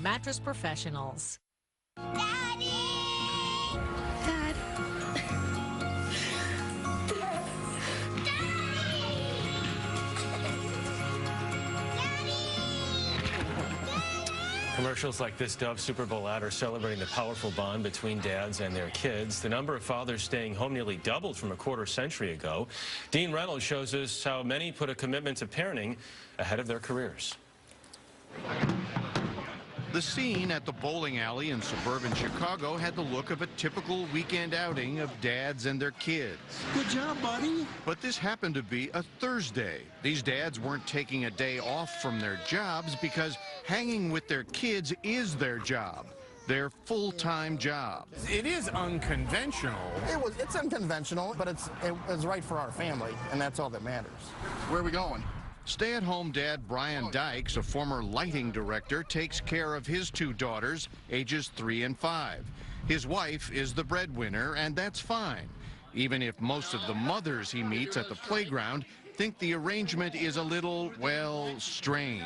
mattress professionals. Daddy! Dad. Commercials like this Dove Super Bowl ad are celebrating the powerful bond between dads and their kids. The number of fathers staying home nearly doubled from a quarter-century ago. Dean Reynolds shows us how many put a commitment to parenting ahead of their careers. The scene at the bowling alley in suburban Chicago had the look of a typical weekend outing of dads and their kids. Good job, buddy. But this happened to be a Thursday. These dads weren't taking a day off from their jobs because hanging with their kids is their job, their full-time job. It is unconventional. It's unconventional, but it was right for our family, and that's all that matters. Where are we going? Stay-at-home dad Brian Dykes, a former lighting director, takes care of his two daughters, ages 3 and 5. His wife is the breadwinner, and that's fine, even if most of the mothers he meets at the playground think the arrangement is a little, well, strange.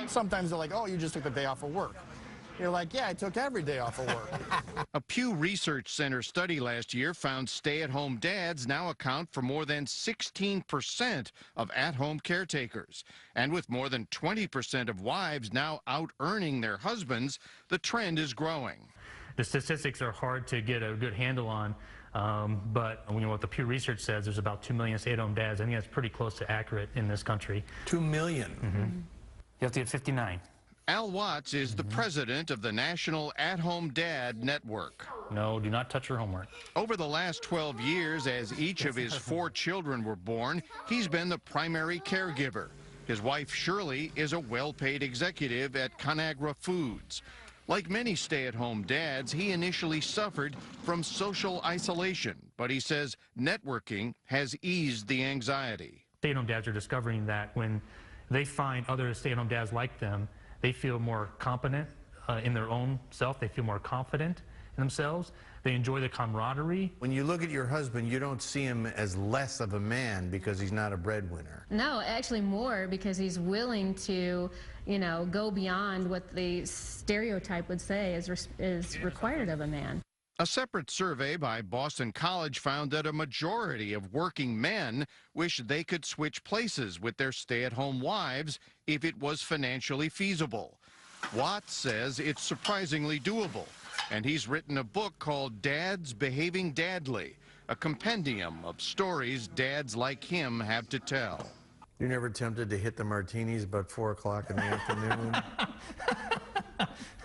Sometimes they're like, oh, you just took the day off of work. You're like, yeah, I took every day off of work. A Pew Research Center study last year found stay-at-home dads now account for more than 16% of at-home caretakers. And with more than 20% of wives now out-earning their husbands, the trend is growing. The statistics are hard to get a good handle on, but you know what the Pew Research says, there's about 2 million stay-at-home dads. I think that's pretty close to accurate in this country. 2 million. You have to get 59. Al Watts is the president of the National At-Home Dad Network. No, do not touch your homework. Over the last 12 years, as each of his 4 children were born, he's been the primary caregiver. His wife, Shirley, is a well-paid executive at Conagra Foods. Like many stay-at-home dads, he initially suffered from social isolation, but he says networking has eased the anxiety. Stay-at-home dads are discovering that when they find other stay-at-home dads like them, they feel more competent in their own self. They feel more confident in themselves. They enjoy the camaraderie. When you look at your husband, you don't see him as less of a man because he's not a breadwinner. No, actually more, because he's willing to, you know, go beyond what the stereotype would say is required of a man. A separate survey by Boston College found that a majority of working men wish they could switch places with their stay-at-home wives if it was financially feasible. Watts says it's surprisingly doable, and he's written a book called Dads Behaving Dadly, a compendium of stories dads like him have to tell. You're never tempted to hit the martinis about 4 o'clock in the afternoon?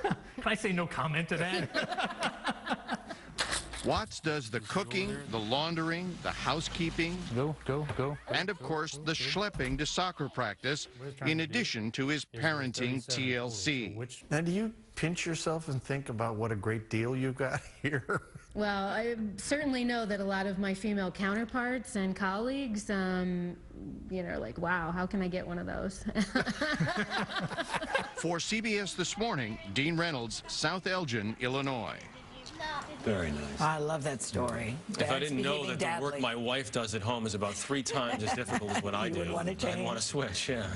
Can I say no comment to that? Watts does the cooking, the laundering, the housekeeping, Go. and of course the schlepping to soccer practice, in addition to his parenting TLC. Now, do you pinch yourself and think about what a great deal you've got here? Well, I certainly know that a lot of my female counterparts and colleagues, you know, like, wow, how can I get one of those? For CBS This Morning, Dean Reynolds, South Elgin, Illinois. Very nice. I love that story. If I didn't know that the work my wife does at home is about 3 times as difficult as what I do, I'd want to switch, yeah.